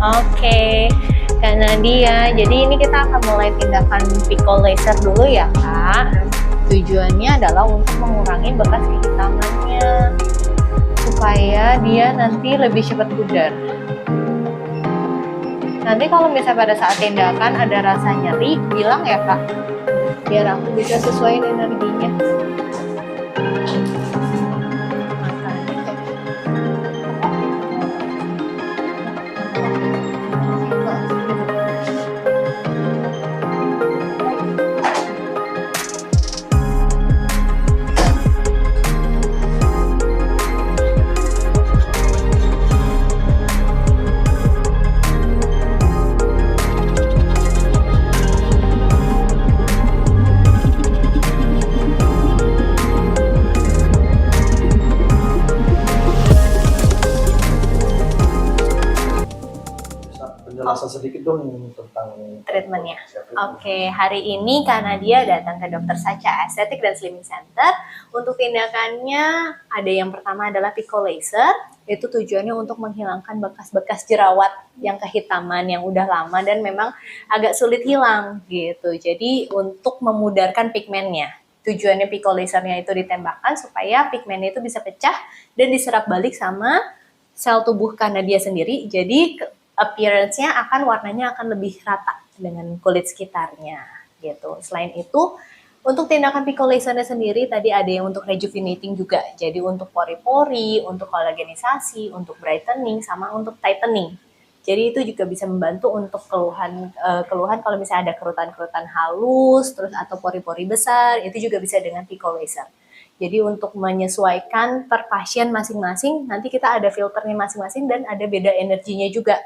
Oke, karena dia. Jadi ini kita akan mulai tindakan pico laser dulu ya Kak. Tujuannya adalah untuk mengurangi bekas kehitamannya supaya dia nanti lebih cepat pudar. Nanti kalau misalnya pada saat tindakan ada rasa nyeri, bilang ya Kak, biar aku bisa sesuaiin energinya. Penjelasan sedikit dong tentang treatmentnya. Oke, hari ini karena dia datang ke Dokter Sacha Aesthetic dan Slimming Center. Untuk tindakannya ada yang pertama adalah pico laser. Itu tujuannya untuk menghilangkan bekas-bekas jerawat yang kehitaman yang udah lama dan memang agak sulit hilang gitu. Jadi untuk memudarkan pigmennya. Tujuannya pico lasernya itu ditembakkan supaya pigmennya itu bisa pecah dan diserap balik sama sel tubuh karena dia sendiri. Jadi appearance-nya warnanya akan lebih rata dengan kulit sekitarnya gitu. Selain itu, untuk tindakan pico lasernya sendiri tadi ada yang untuk rejuvenating juga. Jadi untuk pori-pori, untuk kolagenisasi, untuk brightening, sama untuk tightening. Jadi itu juga bisa membantu untuk keluhan kalau misalnya ada kerutan-kerutan halus, terus atau pori-pori besar, itu juga bisa dengan pico laser. Jadi untuk menyesuaikan per pasien masing-masing, nanti kita ada filternya masing-masing dan ada beda energinya juga.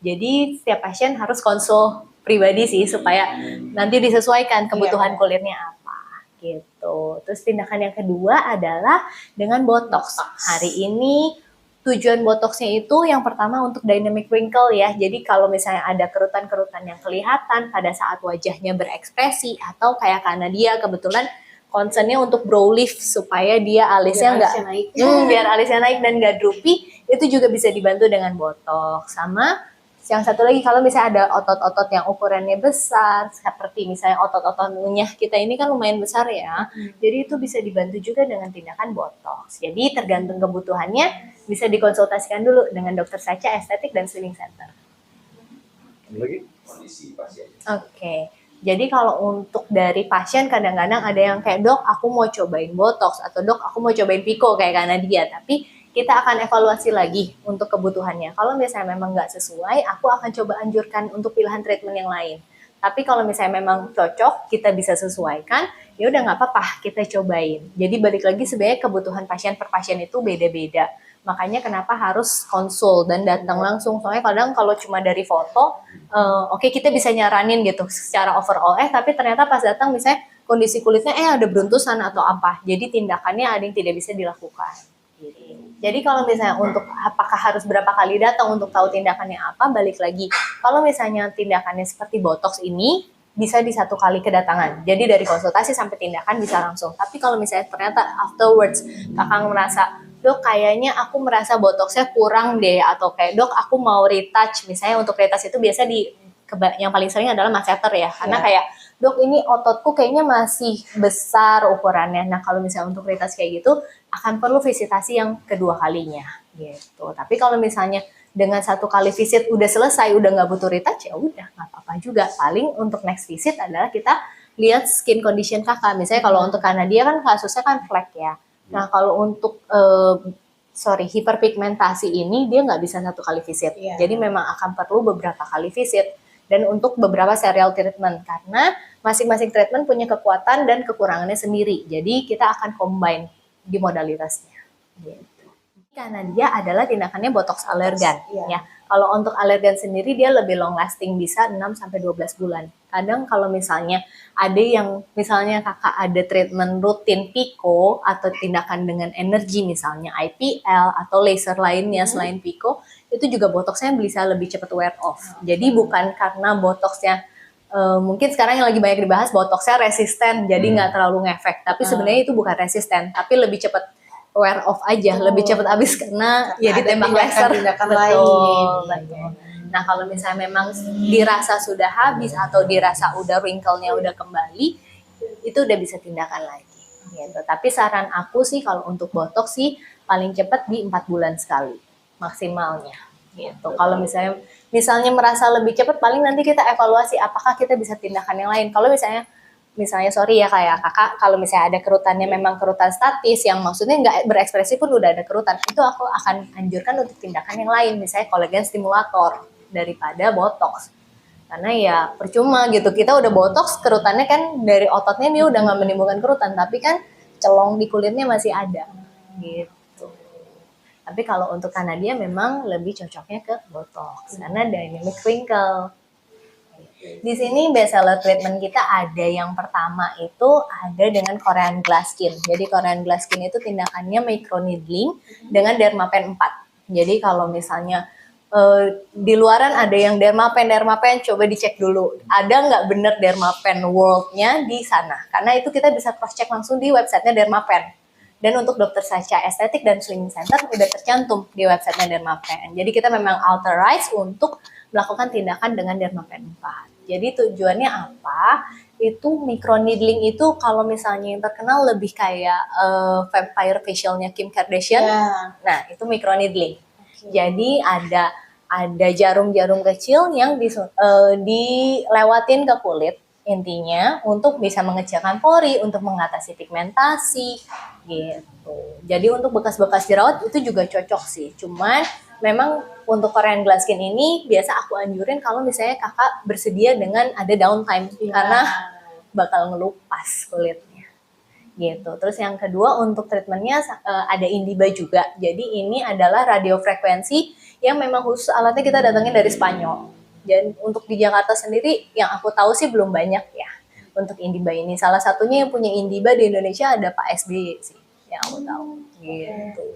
Jadi setiap pasien harus konsul pribadi sih supaya nanti disesuaikan kebutuhan kulitnya apa gitu. Terus tindakan yang kedua adalah dengan botox. Hari ini tujuan botoxnya itu yang pertama untuk dynamic wrinkle ya. Jadi kalau misalnya ada kerutan-kerutan yang kelihatan pada saat wajahnya berekspresi atau kayak karena dia kebetulan concernnya untuk brow lift supaya dia alisnya biar alisnya naik dan nggak droopy, itu juga bisa dibantu dengan botox. Sama yang satu lagi kalau misalnya ada otot-otot yang ukurannya besar, seperti misalnya otot-otot unyah kita ini kan lumayan besar ya, jadi itu bisa dibantu juga dengan tindakan botox. Jadi tergantung kebutuhannya, bisa dikonsultasikan dulu dengan Dokter Sacha Aesthetic dan Slimming Center. Lagi kondisi pasien. Oke. Jadi kalau untuk dari pasien kadang-kadang ada yang kayak, dok aku mau cobain botox, atau dok aku mau cobain pico kayak karena dia, tapi kita akan evaluasi lagi untuk kebutuhannya. Kalau misalnya memang nggak sesuai, aku akan coba anjurkan untuk pilihan treatment yang lain. Tapi kalau misalnya memang cocok, kita bisa sesuaikan, ya udah nggak apa-apa, kita cobain. Jadi balik lagi sebenarnya kebutuhan pasien per pasien itu beda-beda. Makanya kenapa harus konsul dan datang langsung. Soalnya kadang kalau cuma dari foto, oke, kita bisa nyaranin gitu secara overall. Tapi ternyata pas datang misalnya kondisi kulitnya ada beruntusan atau apa. Jadi tindakannya ada yang tidak bisa dilakukan. Jadi kalau misalnya untuk apakah harus berapa kali datang untuk tahu tindakannya apa, balik lagi. Kalau misalnya tindakannya seperti botox ini, bisa di satu kali kedatangan. Jadi dari konsultasi sampai tindakan bisa langsung. Tapi kalau misalnya ternyata afterwards kakak merasa, dok kayaknya aku merasa botoxnya kurang deh, atau kayak dok aku mau retouch. Misalnya untuk retouch itu biasa yang paling sering adalah masseter ya, karena kayak dok ini ototku kayaknya masih besar ukurannya. Nah kalau misalnya untuk retouch kayak gitu akan perlu visitasi yang kedua kalinya gitu. Tapi kalau misalnya dengan satu kali visit udah selesai, udah nggak butuh retouch, ya udah nggak apa-apa juga. Paling untuk next visit adalah kita lihat skin condition kakak. Misalnya kalau untuk karena dia kan kasusnya kan flek ya. Nah kalau untuk hiperpigmentasi ini dia nggak bisa satu kali visit. Jadi memang akan perlu beberapa kali visit. Dan untuk beberapa serial treatment, karena masing-masing treatment punya kekuatan dan kekurangannya sendiri. Jadi kita akan combine di modalitasnya. Gitu. Karena dia adalah tindakannya botox alergan. Ya. Kalau untuk alergan sendiri dia lebih long lasting, bisa 6-12 bulan. Kadang kalau misalnya ada yang misalnya kakak ada treatment rutin pico atau tindakan dengan energi misalnya IPL atau laser lainnya selain pico, itu juga botoxnya bisa lebih cepat wear off. Jadi bukan karena botoxnya mungkin sekarang yang lagi banyak dibahas botoxnya resisten, jadi nggak terlalu ngefek. Tapi sebenarnya itu bukan resisten, tapi lebih cepat wear off aja, lebih cepat habis karena ya ada ditembak laser. tindakan Betul, lain. betul. Nah kalau misalnya memang dirasa sudah habis atau dirasa udah wrinkle-nya udah kembali, itu udah bisa tindakan lagi. Gitu. Tapi saran aku sih kalau untuk botox sih paling cepat di 4 bulan sekali maksimalnya. Gitu. Kalau misalnya merasa lebih cepat, paling nanti kita evaluasi apakah kita bisa tindakan yang lain. Kalau misalnya sorry ya kayak kakak, kalau misalnya ada kerutannya memang kerutan statis yang maksudnya nggak berekspresi pun udah ada kerutan, itu aku akan anjurkan untuk tindakan yang lain, misalnya kolagen stimulator daripada botox. Karena ya percuma gitu, kita udah botox kerutannya kan dari ototnya dia udah nggak menimbulkan kerutan, tapi kan celong di kulitnya masih ada gitu. Tapi kalau untuk Kanadia memang lebih cocoknya ke botox karena dynamic wrinkle. Di sini bestseller treatment kita ada yang pertama itu ada dengan Korean Glass Skin. Jadi Korean Glass Skin itu tindakannya microneedling dengan Dermapen 4. Jadi kalau misalnya di luaran ada yang Dermapen, coba dicek dulu. Ada nggak bener Dermapen World-nya di sana. Karena itu kita bisa cross-check langsung di websitenya Dermapen. Dan untuk Dr. Sacha Estetik dan Slimming Center udah tercantum di websitenya Dermapen. Jadi kita memang authorized untuk melakukan tindakan dengan Dermapen 4. Jadi tujuannya apa? Itu microneedling itu kalau misalnya yang terkenal lebih kayak vampire facialnya Kim Kardashian. Ya. Nah, itu microneedling. Jadi ada jarum-jarum kecil yang dilewatin ke kulit intinya untuk bisa mengecilkan pori, untuk mengatasi pigmentasi gitu. Jadi untuk bekas-bekas jerawat itu juga cocok sih. Cuman memang untuk Korean Glass Skin ini biasa aku anjurin kalau misalnya kakak bersedia dengan ada downtime karena bakal ngelupas kulitnya gitu. Terus yang kedua untuk treatmentnya ada Indiba juga. Jadi ini adalah radiofrekuensi yang memang khusus alatnya kita datangin dari Spanyol. Dan untuk di Jakarta sendiri yang aku tahu sih belum banyak ya untuk Indiba ini. Salah satunya yang punya Indiba di Indonesia ada Pak SBY sih yang aku tahu gitu.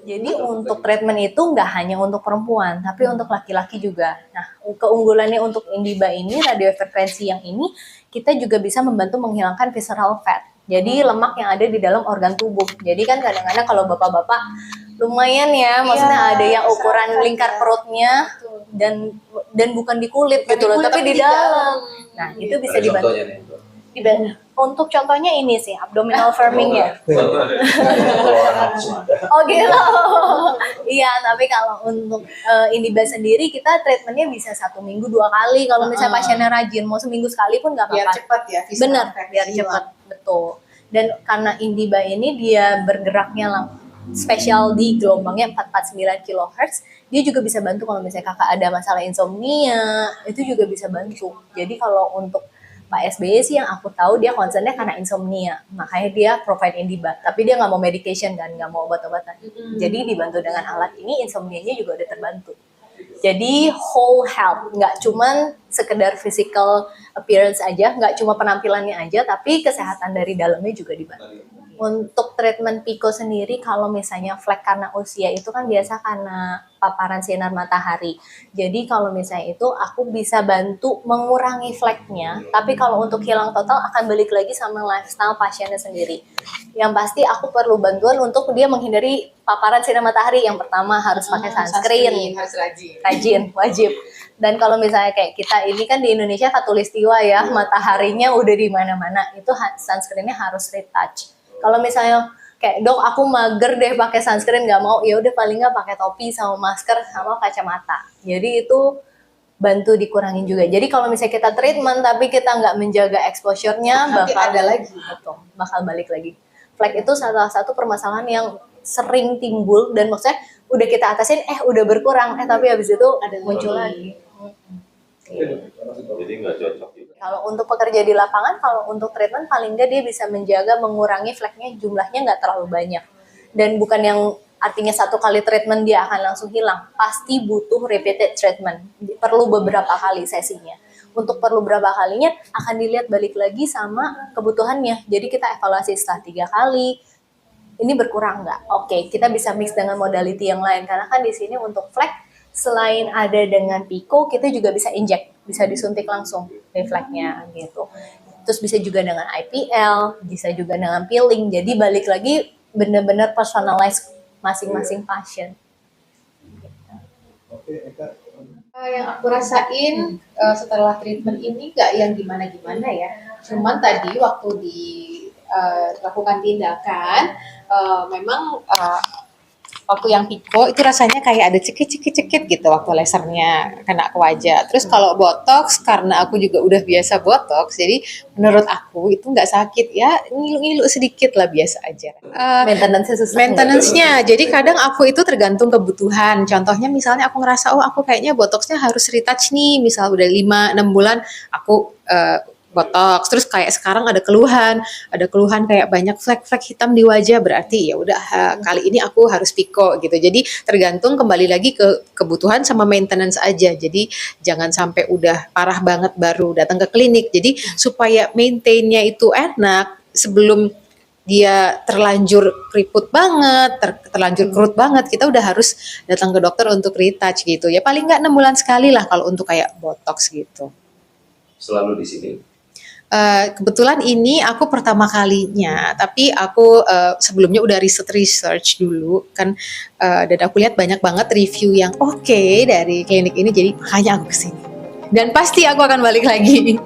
Jadi untuk treatment itu nggak hanya untuk perempuan, tapi untuk laki-laki juga. Nah, keunggulannya untuk Indiba ini, radiofrekuensi yang ini, kita juga bisa membantu menghilangkan visceral fat. Jadi lemak yang ada di dalam organ tubuh. Jadi kan kadang-kadang kalau bapak-bapak lumayan ya, maksudnya ada yang ukuran lingkar perutnya dan bukan di kulit gitu loh, tapi di dalam. Nah, itu bisa dibantu. Untuk contohnya ini sih abdominal firming-nya. Oh gitu. Iya, tapi kalau untuk Indiba sendiri kita treatmentnya bisa 1 minggu 2 kali. Kalau misalnya pasiennya rajin, mau seminggu sekali pun nggak apa-apa. Biar cepat ya. Bener, biar cepat, betul. Dan karena Indiba ini dia bergeraknya spesial di gelombangnya 449 kHz, dia juga bisa bantu kalau misalnya kakak ada masalah insomnia, itu juga bisa bantu. Jadi kalau untuk Pak SBY sih yang aku tahu dia concernnya karena insomnia, makanya dia provide Indiba. Tapi dia nggak mau medication kan, nggak mau obat-obatan. Jadi dibantu dengan alat ini, insomnia-nya juga udah terbantu. Jadi whole health, nggak cuman sekedar physical appearance aja, nggak cuma penampilannya aja, tapi kesehatan dari dalamnya juga dibantu. Untuk treatment Pico sendiri, kalau misalnya flek karena usia itu kan biasa karena paparan sinar matahari. Jadi kalau misalnya itu aku bisa bantu mengurangi fleknya, tapi kalau untuk hilang total akan balik lagi sama lifestyle pasiennya sendiri. Yang pasti aku perlu bantuan untuk dia menghindari paparan sinar matahari. Yang pertama harus pakai sunscreen. Harus Rajin, wajib. Dan kalau misalnya kayak kita ini kan di Indonesia khatulistiwa ya, mataharinya udah di mana-mana, itu sunscreennya harus retouch. Kalau misalnya kayak dok aku mager deh pakai sunscreen nggak mau, ya udah paling nggak pakai topi sama masker sama kacamata. Jadi itu bantu dikurangin juga. Jadi kalau misalnya kita treatment tapi kita nggak menjaga exposure-nya, bakal ada lagi. Betul, bakal balik lagi. Flek itu salah satu permasalahan yang sering timbul dan maksudnya udah kita atasin, udah berkurang, tapi habis itu ada muncul lagi. Jadi nggak cocok juga. Kalau untuk pekerja di lapangan, kalau untuk treatment paling nggak dia bisa menjaga mengurangi fleknya, jumlahnya nggak terlalu banyak. Dan bukan yang artinya 1 kali treatment dia akan langsung hilang. Pasti butuh repeated treatment. Perlu beberapa kali sesinya. Untuk perlu berapa kalinya akan dilihat balik lagi sama kebutuhannya. Jadi kita evaluasi setelah 3 kali. Ini berkurang nggak? Oke, kita bisa mix dengan modality yang lain. Karena kan di sini untuk flek, selain ada dengan Pico, kita juga bisa inject, bisa disuntik langsung refleksnya gitu. Terus bisa juga dengan IPL, bisa juga dengan peeling. Jadi balik lagi benar-benar personalize masing-masing pasien. Oke, Eka. Yang aku rasain setelah treatment ini nggak yang gimana-gimana ya. Cuman tadi waktu dilakukan tindakan, memang waktu yang Pico itu rasanya kayak ada cekit-cekit gitu waktu lasernya kena ke wajah. Terus kalau botox, karena aku juga udah biasa botox, jadi menurut aku itu nggak sakit ya, ngilu-ngilu sedikit lah, biasa aja. Maintenance-nya susah. Maintenance-nya, jadi kadang aku itu tergantung kebutuhan. Contohnya misalnya aku ngerasa, oh aku kayaknya botoxnya harus retouch nih, misal udah 5-6 bulan aku botox. Terus kayak sekarang ada keluhan kayak banyak flek-flek hitam di wajah, berarti ya udah kali ini aku harus Pico gitu. Jadi tergantung kembali lagi ke kebutuhan sama maintenance aja. Jadi jangan sampai udah parah banget baru datang ke klinik. Jadi supaya maintain-nya itu enak sebelum dia terlanjur keriput banget, terlanjur kerut banget, kita udah harus datang ke dokter untuk retouch gitu. Ya paling nggak 6 bulan sekali lah kalau untuk kayak botox gitu. Selalu di sini. Kebetulan ini aku pertama kalinya, tapi aku sebelumnya udah research dulu kan, dan aku lihat banyak banget review yang oke dari klinik ini, jadi makanya aku kesini. Dan pasti aku akan balik lagi.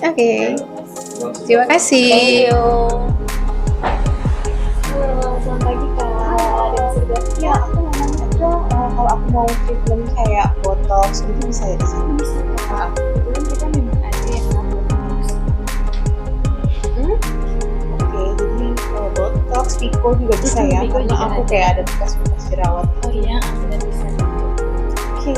Oke. Terima kasih. Thank you. Halo, selamat pagi Kak. Ya, aku mau nanya dong, kalau aku mau treatment kayak botox itu bisa ya di sini? Bisa Kak. Kebetulan kita memang ada yang botox. Oke, jadi botox, Pico juga bisa ya? Pico Karena juga aku ada. kayak ada bekas-bekas jerawat. Oh iya, sudah bisa. Oke.